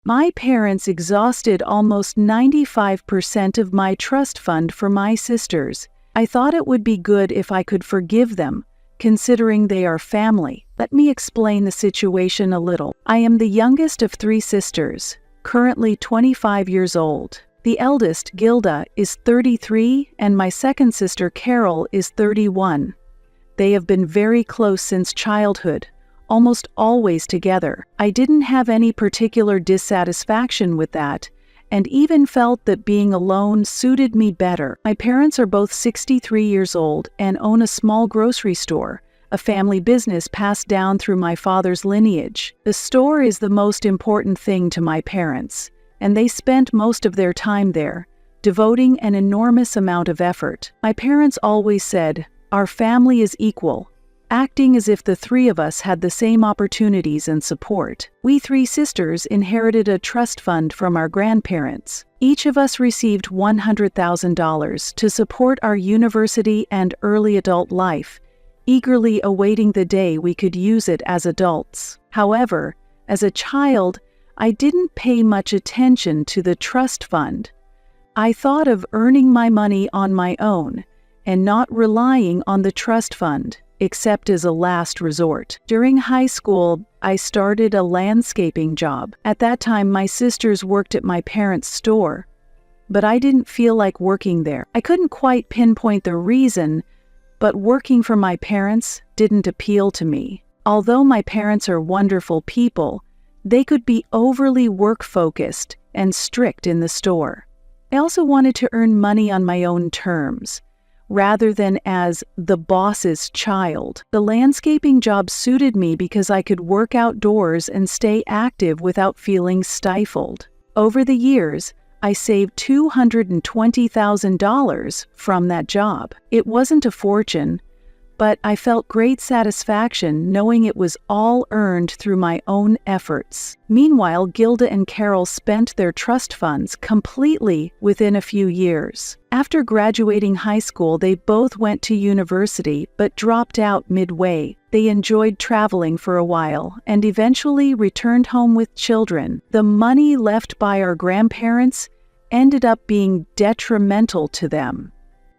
My parents exhausted almost 95% of my trust fund for my sisters. I thought it would be good if I could forgive them, considering they are family. Let me explain the situation a little. I am the youngest of 3 sisters, currently 25 years old. The eldest, Gilda, is 33, and my second sister, Carol, is 31. They have been very close since childhood, almost always together. I didn't have any particular dissatisfaction with that, and even felt that being alone suited me better. My parents are both 63 years old and own a small grocery store, a family business passed down through my father's lineage. The store is the most important thing to my parents, and they spent most of their time there, devoting an enormous amount of effort. My parents always said, "Our family is equal," acting as if the 3 of us had the same opportunities and support. We 3 sisters inherited a trust fund from our grandparents. Each of us received $100,000 to support our university and early adult life, eagerly awaiting the day we could use it as adults. However, as a child, I didn't pay much attention to the trust fund. I thought of earning my money on my own and not relying on the trust fund, except as a last resort. During high school, I started a landscaping job. At that time, my sisters worked at my parents' store, but I didn't feel like working there. I couldn't quite pinpoint the reason, but working for my parents didn't appeal to me. Although my parents are wonderful people, they could be overly work-focused and strict in the store. I also wanted to earn money on my own terms, rather than as the boss's child. The landscaping job suited me because I could work outdoors and stay active without feeling stifled. Over the years, I saved $220,000 from that job. It wasn't a fortune, but I felt great satisfaction knowing it was all earned through my own efforts. Meanwhile, Gilda and Carol spent their trust funds completely within a few years. After graduating high school, they both went to university but dropped out midway. They enjoyed traveling for a while and eventually returned home with children. The money left by our grandparents ended up being detrimental to them.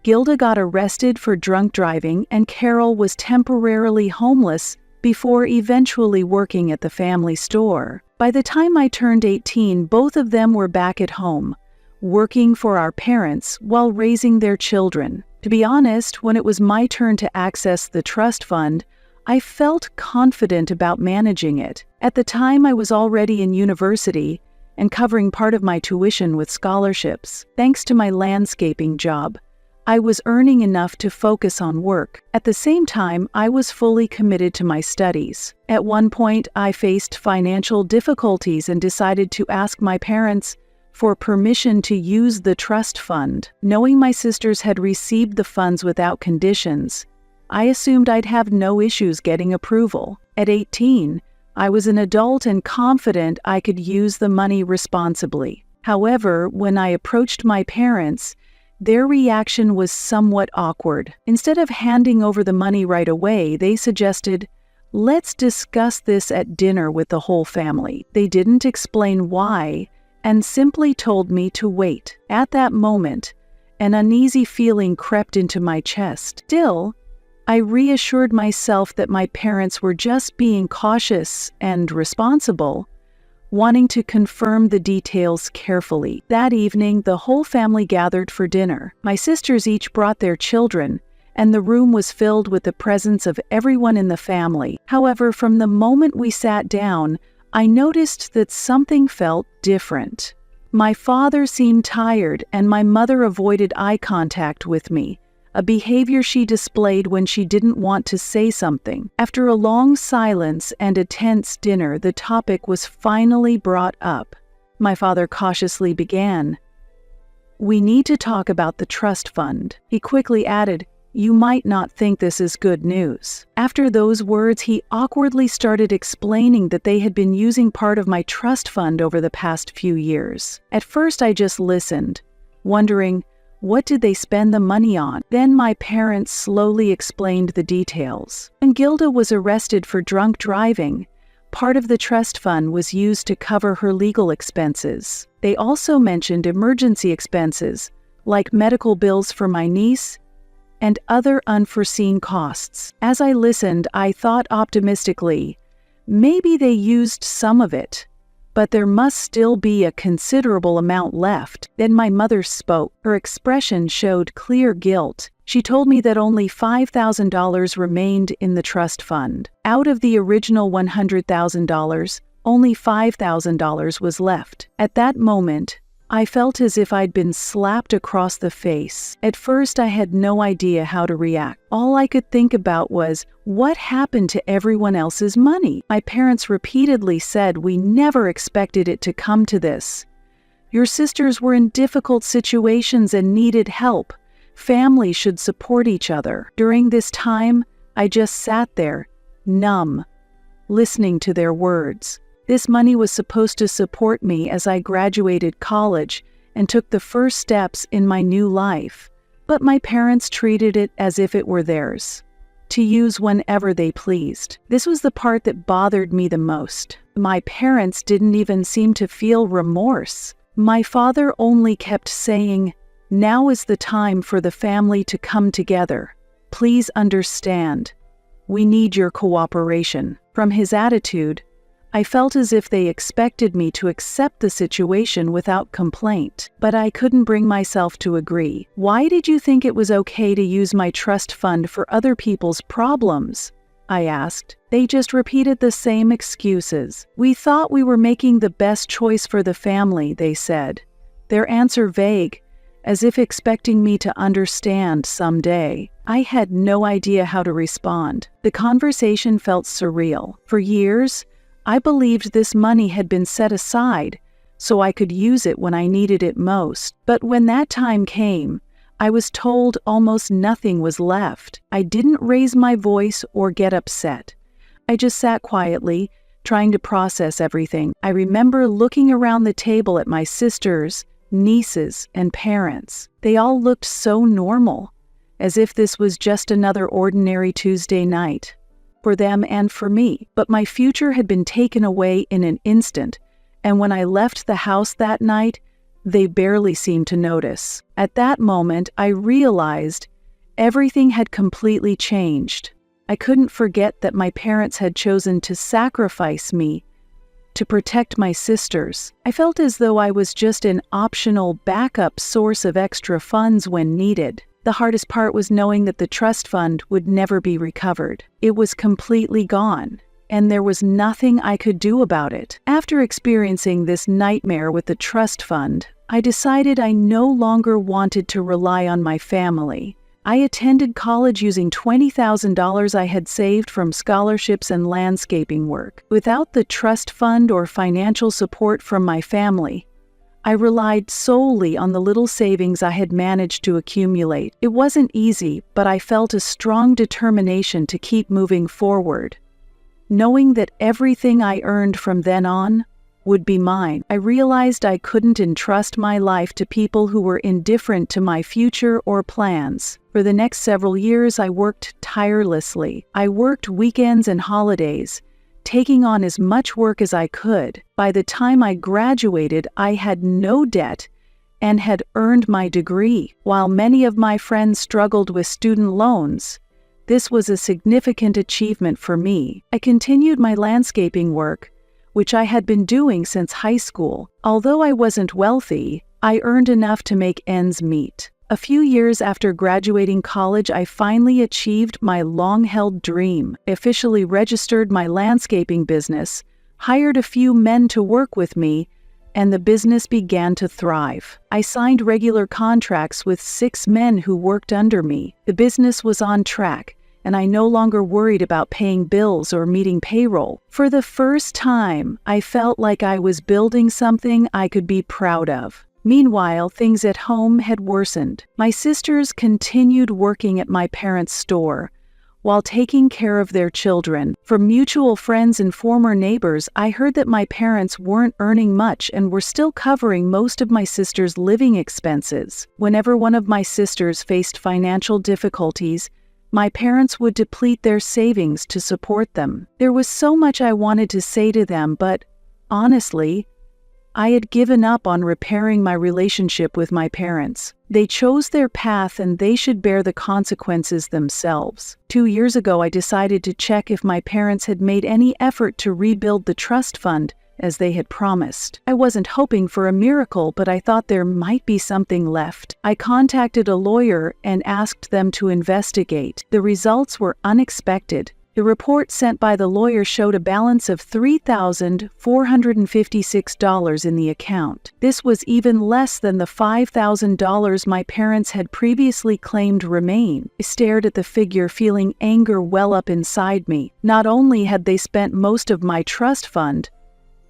Gilda got arrested for drunk driving, and Carol was temporarily homeless before eventually working at the family store. By the time I turned 18, both of them were back at home, working for our parents while raising their children. To be honest, when it was my turn to access the trust fund, I felt confident about managing it. At the time, I was already in university and covering part of my tuition with scholarships. Thanks to my landscaping job, I was earning enough to focus on work. At the same time, I was fully committed to my studies. At one point, I faced financial difficulties and decided to ask my parents for permission to use the trust fund. Knowing my sisters had received the funds without conditions, I assumed I'd have no issues getting approval. At 18, I was an adult and confident I could use the money responsibly. However, when I approached my parents, their reaction was somewhat awkward. Instead of handing over the money right away, they suggested, "Let's discuss this at dinner with the whole family." They didn't explain why and simply told me to wait. At that moment, an uneasy feeling crept into my chest. Still, I reassured myself that my parents were just being cautious and responsible, wanting to confirm the details carefully. That evening, the whole family gathered for dinner. My sisters each brought their children, and the room was filled with the presence of everyone in the family. However, from the moment we sat down, I noticed that something felt different. My father seemed tired, and my mother avoided eye contact with me, a behavior she displayed when she didn't want to say something. After a long silence and a tense dinner, the topic was finally brought up. My father cautiously began, "We need to talk about the trust fund." He quickly added, "You might not think this is good news." After those words, he awkwardly started explaining that they had been using part of my trust fund over the past few years. At first, I just listened, wondering, what did they spend the money on? Then my parents slowly explained the details. When Gilda was arrested for drunk driving, Part of the trust fund was used to cover her legal expenses. They also mentioned emergency expenses, like medical bills for my niece and other unforeseen costs. As I listened, I thought optimistically, maybe they used some of it, but there must still be a considerable amount left. Then my mother spoke. Her expression showed clear guilt. She told me that only $5,000 remained in the trust fund. Out of the original $100,000, only $5,000 was left. At that moment, I felt as if I'd been slapped across the face. At first, I had no idea how to react. All I could think about was, what happened to everyone else's money? My parents repeatedly said we never expected it to come to this. Your sisters were in difficult situations and needed help. Families should support each other. During this time, I just sat there, numb, listening to their words. This money was supposed to support me as I graduated college and took the first steps in my new life, but my parents treated it as if it were theirs, to use whenever they pleased. This was the part that bothered me the most. My parents didn't even seem to feel remorse. My father only kept saying, "Now is the time for the family to come together. Please understand. We need your cooperation." From his attitude, I felt as if they expected me to accept the situation without complaint, but I couldn't bring myself to agree. "Why did you think it was okay to use my trust fund for other people's problems?" I asked. They just repeated the same excuses. "We thought we were making the best choice for the family," they said, their answer vague, as if expecting me to understand someday. I had no idea how to respond. The conversation felt surreal. For years, I believed this money had been set aside so I could use it when I needed it most. But when that time came, I was told almost nothing was left. I didn't raise my voice or get upset. I just sat quietly, trying to process everything. I remember looking around the table at my sisters, nieces, and parents. They all looked so normal, as if this was just another ordinary Tuesday night for them and for me. But my future had been taken away in an instant, and when I left the house that night, they barely seemed to notice. At that moment, I realized everything had completely changed. I couldn't forget that my parents had chosen to sacrifice me to protect my sisters. I felt as though I was just an optional backup source of extra funds when needed. The hardest part was knowing that the trust fund would never be recovered. It was completely gone, and there was nothing I could do about it. After experiencing this nightmare with the trust fund, I decided I no longer wanted to rely on my family. I attended college using $20,000 I had saved from scholarships and landscaping work. Without the trust fund or financial support from my family, I relied solely on the little savings I had managed to accumulate. It wasn't easy, but I felt a strong determination to keep moving forward, knowing that everything I earned from then on would be mine. I realized I couldn't entrust my life to people who were indifferent to my future or plans. For the next several years, I worked tirelessly. I worked weekends and holidays, taking on as much work as I could. By the time I graduated, I had no debt and had earned my degree. While many of my friends struggled with student loans, this was a significant achievement for me. I continued my landscaping work, which I had been doing since high school. Although I wasn't wealthy, I earned enough to make ends meet. A few years after graduating college, I finally achieved my long-held dream, officially registered my landscaping business, hired a few men to work with me, and the business began to thrive. I signed regular contracts with 6 men who worked under me. The business was on track, and I no longer worried about paying bills or meeting payroll. For the first time, I felt like I was building something I could be proud of. Meanwhile, things at home had worsened. My sisters continued working at my parents' store, while taking care of their children. From mutual friends and former neighbors, I heard that my parents weren't earning much and were still covering most of my sisters' living expenses. Whenever one of my sisters faced financial difficulties, My parents would deplete their savings to support them. There was so much I wanted to say to them, but honestly, I had given up on repairing my relationship with my parents. They chose their path and they should bear the consequences themselves. 2 years ago, I decided to check if my parents had made any effort to rebuild the trust fund as they had promised. I wasn't hoping for a miracle, but I thought there might be something left. I contacted a lawyer and asked them to investigate. The results were unexpected. The report sent by the lawyer showed a balance of $3,456 in the account. This was even less than the $5,000 my parents had previously claimed remain. I stared at the figure, feeling anger well up inside me. Not only had they spent most of my trust fund,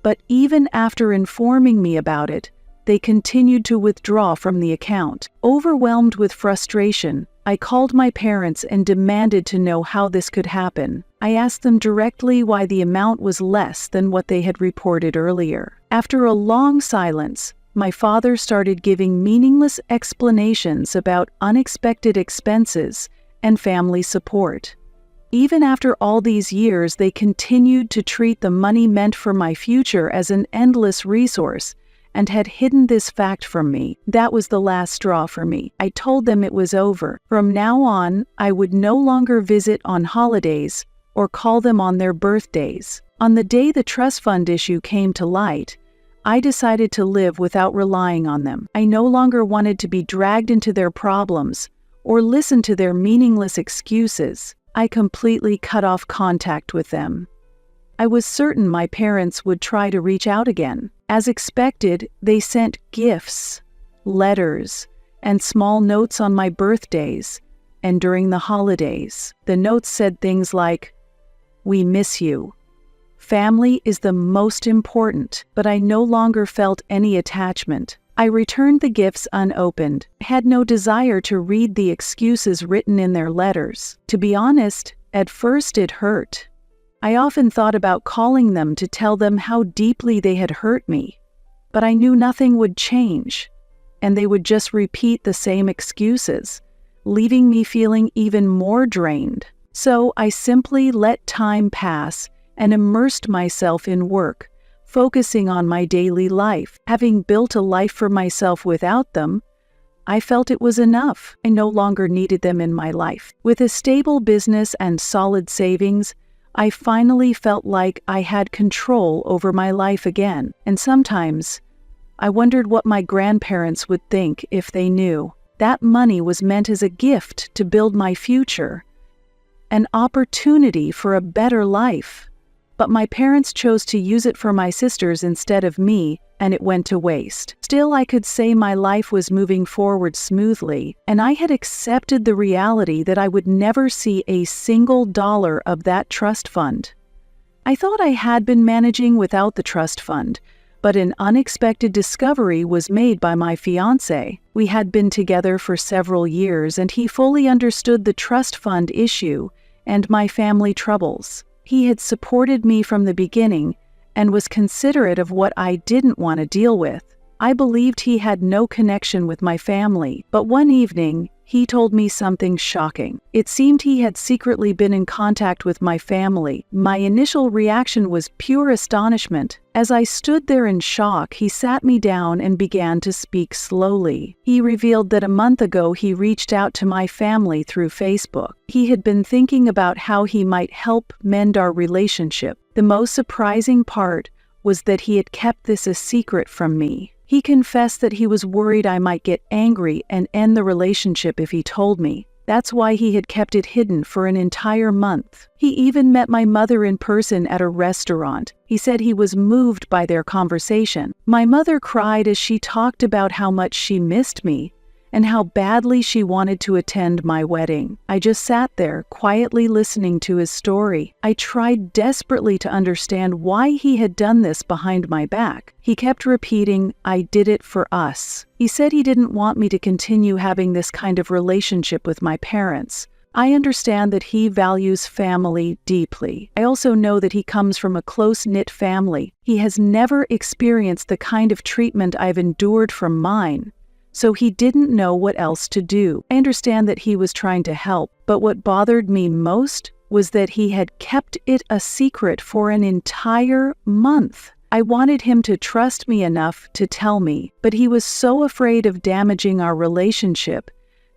but even after informing me about it, they continued to withdraw from the account. Overwhelmed with frustration, I called my parents and demanded to know how this could happen. I asked them directly why the amount was less than what they had reported earlier. After a long silence, my father started giving meaningless explanations about unexpected expenses and family support. Even after all these years, they continued to treat the money meant for my future as an endless resource and had hidden this fact from me. That was the last straw for me. I told them it was over. From now on, I would no longer visit on holidays or call them on their birthdays. On the day the trust fund issue came to light, I decided to live without relying on them. I no longer wanted to be dragged into their problems or listen to their meaningless excuses. I completely cut off contact with them. I was certain my parents would try to reach out again. As expected, they sent gifts, letters, and small notes on my birthdays and during the holidays. The notes said things like, "We miss you. Family is the most important," but I no longer felt any attachment. I returned the gifts unopened. I had no desire to read the excuses written in their letters. To be honest, at first it hurt. I often thought about calling them to tell them how deeply they had hurt me, but I knew nothing would change, and they would just repeat the same excuses, leaving me feeling even more drained. So I simply let time pass and immersed myself in work, focusing on my daily life. Having built a life for myself without them, I felt it was enough. I no longer needed them in my life. With a stable business and solid savings, I finally felt like I had control over my life again. And sometimes, I wondered what my grandparents would think if they knew. That money was meant as a gift to build my future, an opportunity for a better life. But my parents chose to use it for my sisters instead of me, and it went to waste. Still, I could say my life was moving forward smoothly, and I had accepted the reality that I would never see a single dollar of that trust fund. I thought I had been managing without the trust fund, but an unexpected discovery was made by my fiancé. We had been together for several years, and he fully understood the trust fund issue and my family troubles. He had supported me from the beginning and was considerate of what I didn't want to deal with. I believed he had no connection with my family, but one evening, he told me something shocking. It seemed he had secretly been in contact with my family. My initial reaction was pure astonishment. As I stood there in shock, he sat me down and began to speak slowly. He revealed that a month ago he reached out to my family through Facebook. He had been thinking about how he might help mend our relationship. The most surprising part was that he had kept this a secret from me. He confessed that he was worried I might get angry and end the relationship if he told me. That's why he had kept it hidden for an entire month. He even met my mother in person at a restaurant. He said he was moved by their conversation. My mother cried as she talked about how much she missed me and how badly she wanted to attend my wedding. I just sat there, quietly listening to his story. I tried desperately to understand why he had done this behind my back. He kept repeating, "I did it for us." He said he didn't want me to continue having this kind of relationship with my parents. I understand that he values family deeply. I also know that he comes from a close-knit family. He has never experienced the kind of treatment I've endured from mine. so he didn't know what else to do. I understand that he was trying to help, but what bothered me most was that he had kept it a secret for an entire month. I wanted him to trust me enough to tell me, but he was so afraid of damaging our relationship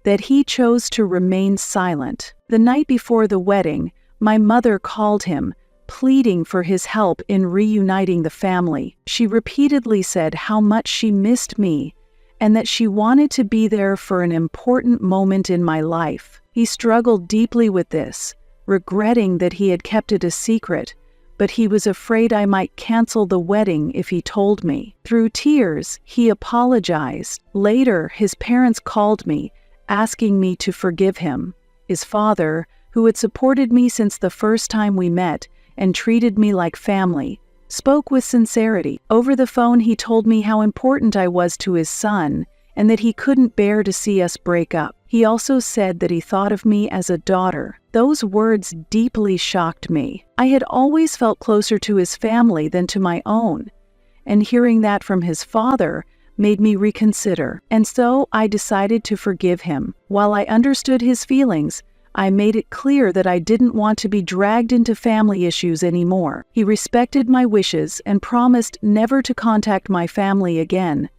that he chose to remain silent. The night before the wedding, my mother called him, pleading for his help in reuniting the family. She repeatedly said how much she missed me and that she wanted to be there for an important moment in my life. He struggled deeply with this, regretting that he had kept it a secret, but he was afraid I might cancel the wedding if he told me. Through tears, he apologized. Later, his parents called me, asking me to forgive him. His father, who had supported me since the first time we met and treated me like family, spoke with sincerity. Over the phone, he told me how important I was to his son and that he couldn't bear to see us break up. He also said that he thought of me as a daughter. Those words deeply shocked me. I had always felt closer to his family than to my own, and hearing that from his father made me reconsider. And so I decided to forgive him. While I understood his feelings, I made it clear that I didn't want to be dragged into family issues anymore. He respected my wishes and promised never to contact my family again,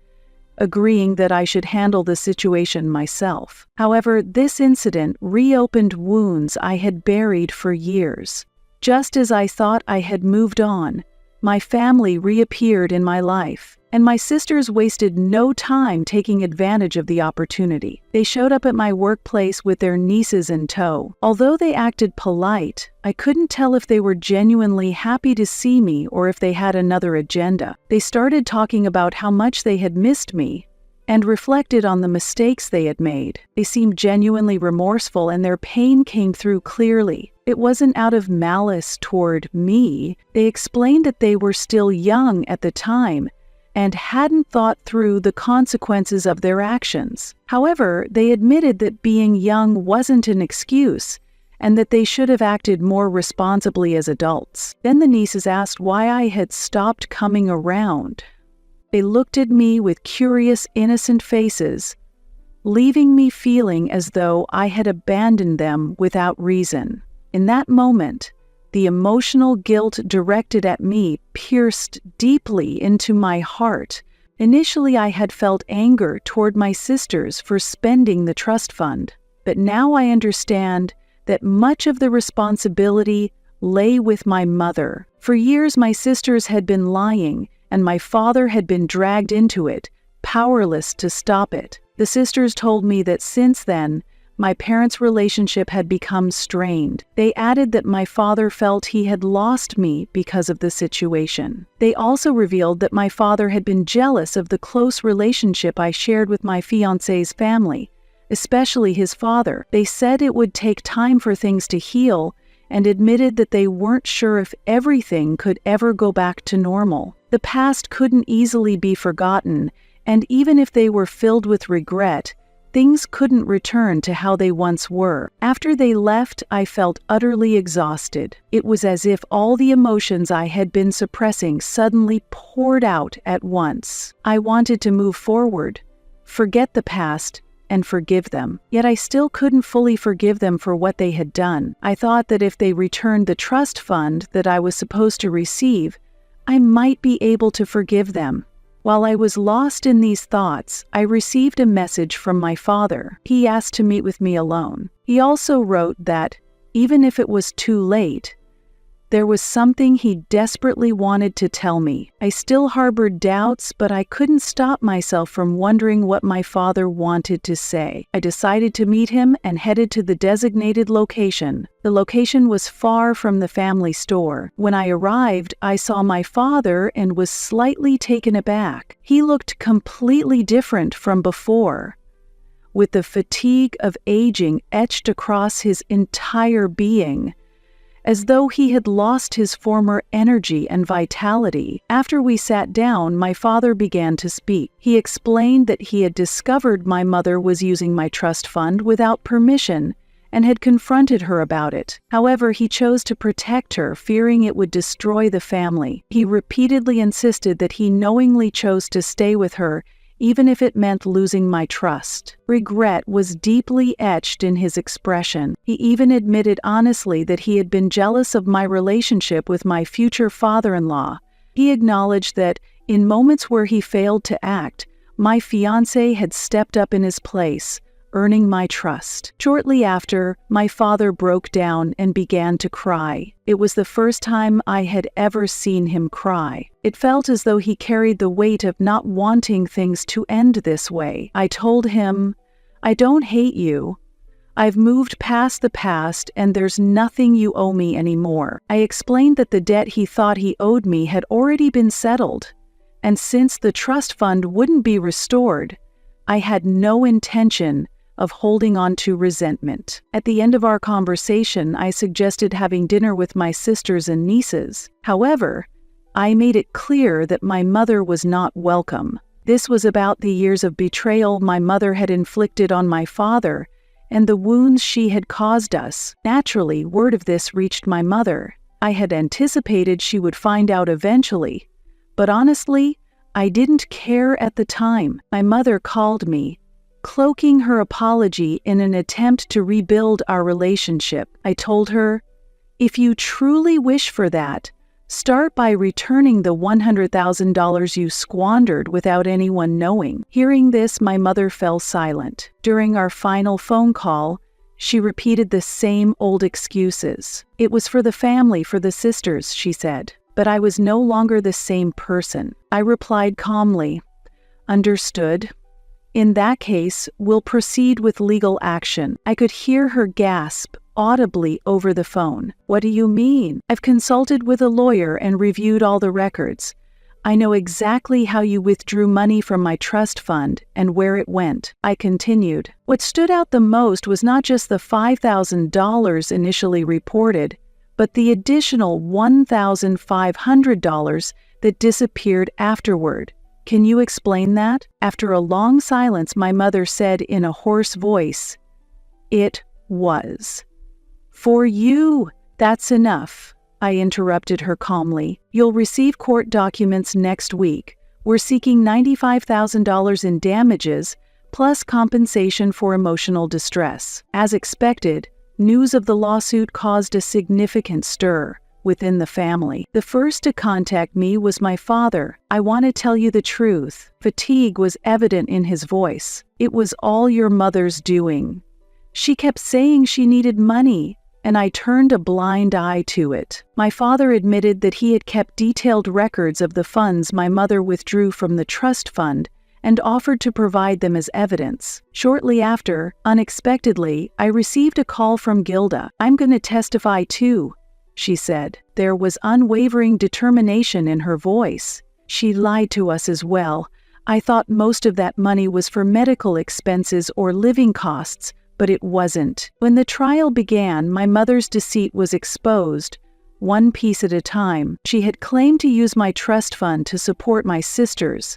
agreeing that I should handle the situation myself. However, this incident reopened wounds I had buried for years. Just as I thought I had moved on, my family reappeared in my life, and my sisters wasted no time taking advantage of the opportunity. They showed up at my workplace with their nieces in tow. Although they acted polite, I couldn't tell if they were genuinely happy to see me or if they had another agenda. They started talking about how much they had missed me and reflected on the mistakes they had made. They seemed genuinely remorseful, and their pain came through clearly. It wasn't out of malice toward me. They explained that they were still young at the time and hadn't thought through the consequences of their actions. However, they admitted that being young wasn't an excuse and that they should have acted more responsibly as adults. Then the nieces asked why I had stopped coming around. They looked at me with curious, innocent faces, leaving me feeling as though I had abandoned them without reason. In that moment, the emotional guilt directed at me pierced deeply into my heart. Initially, I had felt anger toward my sisters for spending the trust fund, but now I understand that much of the responsibility lay with my mother. For years, my sisters had been lying, and my father had been dragged into it, powerless to stop it. The sisters told me that since then, my parents' relationship had become strained. They added that my father felt he had lost me because of the situation. They also revealed that my father had been jealous of the close relationship I shared with my fiancé's family, especially his father. They said it would take time for things to heal and admitted that they weren't sure if everything could ever go back to normal. The past couldn't easily be forgotten, and even if they were filled with regret, things couldn't return to how they once were. After they left, I felt utterly exhausted. It was as if all the emotions I had been suppressing suddenly poured out at once. I wanted to move forward, forget the past, and forgive them. Yet I still couldn't fully forgive them for what they had done. I thought that if they returned the trust fund that I was supposed to receive, I might be able to forgive them. While I was lost in these thoughts, I received a message from my father. He asked to meet with me alone. He also wrote that, even if it was too late, there was something he desperately wanted to tell me. I still harbored doubts, but I couldn't stop myself from wondering what my father wanted to say. I decided to meet him and headed to the designated location. The location was far from the family store. When I arrived, I saw my father and was slightly taken aback. He looked completely different from before, with the fatigue of aging etched across his entire being, as though he had lost his former energy and vitality. After we sat down, my father began to speak. He explained that he had discovered my mother was using my trust fund without permission and had confronted her about it. However, he chose to protect her, fearing it would destroy the family. He repeatedly insisted that he knowingly chose to stay with her even if it meant losing my trust. Regret was deeply etched in his expression. He even admitted honestly that he had been jealous of my relationship with my future father-in-law. He acknowledged that, in moments where he failed to act, my fiancé had stepped up in his place, earning my trust. Shortly after, my father broke down and began to cry. It was the first time I had ever seen him cry. It felt as though he carried the weight of not wanting things to end this way. I told him, "I don't hate you. I've moved past the past and there's nothing you owe me anymore." I explained that the debt he thought he owed me had already been settled, and since the trust fund wouldn't be restored, I had no intention of holding on to resentment. At the end of our conversation, I suggested having dinner with my sisters and nieces. However, I made it clear that my mother was not welcome. This was about the years of betrayal my mother had inflicted on my father and the wounds she had caused us. Naturally, word of this reached my mother. I had anticipated she would find out eventually, but honestly, I didn't care at the time. My mother called me, cloaking her apology in an attempt to rebuild our relationship. I told her, "If you truly wish for that, start by returning the $100,000 you squandered without anyone knowing." Hearing this, my mother fell silent. During our final phone call, she repeated the same old excuses. "It was for the family, for the sisters," she said. But I was no longer the same person. I replied calmly, "Understood. In that case, we'll proceed with legal action." I could hear her gasp audibly over the phone. "What do you mean?" "I've consulted with a lawyer and reviewed all the records. I know exactly how you withdrew money from my trust fund and where it went," I continued. What stood out the most was not just the $5,000 initially reported, but the additional $1,500 that disappeared afterward. "Can you explain that?" After a long silence, my mother said in a hoarse voice, "It was. For you, that's enough." I interrupted her calmly. "You'll receive court documents next week. We're seeking $95,000 in damages, plus compensation for emotional distress." As expected, news of the lawsuit caused a significant stir within the family. The first to contact me was my father. "I want to tell you the truth." Fatigue was evident in his voice. "It was all your mother's doing. She kept saying she needed money, and I turned a blind eye to it." My father admitted that he had kept detailed records of the funds my mother withdrew from the trust fund and offered to provide them as evidence. Shortly after, unexpectedly, I received a call from Gilda. "I'm going to testify too," she said. There was unwavering determination in her voice. "She lied to us as well. I thought most of that money was for medical expenses or living costs, but it wasn't." When the trial began, my mother's deceit was exposed, one piece at a time. She had claimed to use my trust fund to support my sisters,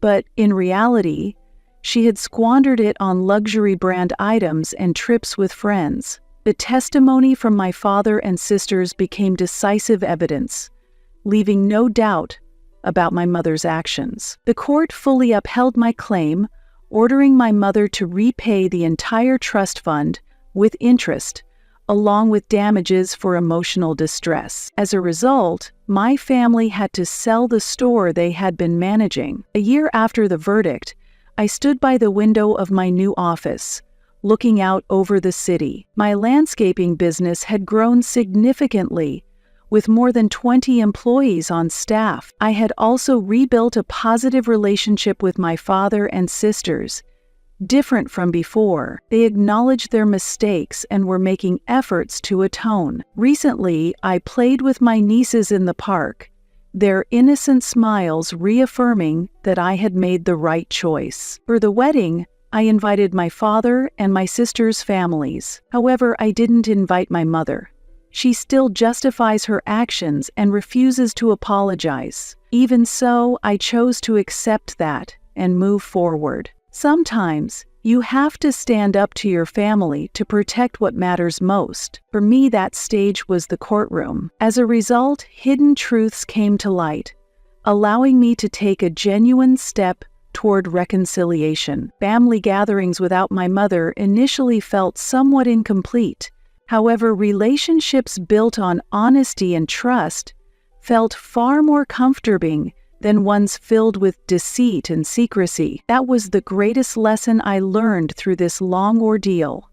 but in reality, she had squandered it on luxury brand items and trips with friends. The testimony from my father and sisters became decisive evidence, leaving no doubt about my mother's actions. The court fully upheld my claim, ordering my mother to repay the entire trust fund with interest, along with damages for emotional distress. As a result, my family had to sell the store they had been managing. A year after the verdict, I stood by the window of my new office, looking out over the city. My landscaping business had grown significantly, with more than 20 employees on staff. I had also rebuilt a positive relationship with my father and sisters, different from before. They acknowledged their mistakes and were making efforts to atone. Recently, I played with my nieces in the park, their innocent smiles reaffirming that I had made the right choice. For the wedding, I invited my father and my sister's families. However, I didn't invite my mother. She still justifies her actions and refuses to apologize. Even so, I chose to accept that and move forward. Sometimes, you have to stand up to your family to protect what matters most. For me, that stage was the courtroom. As a result, hidden truths came to light, allowing me to take a genuine step toward reconciliation. Family gatherings without my mother initially felt somewhat incomplete. However, relationships built on honesty and trust felt far more comforting than ones filled with deceit and secrecy. That was the greatest lesson I learned through this long ordeal.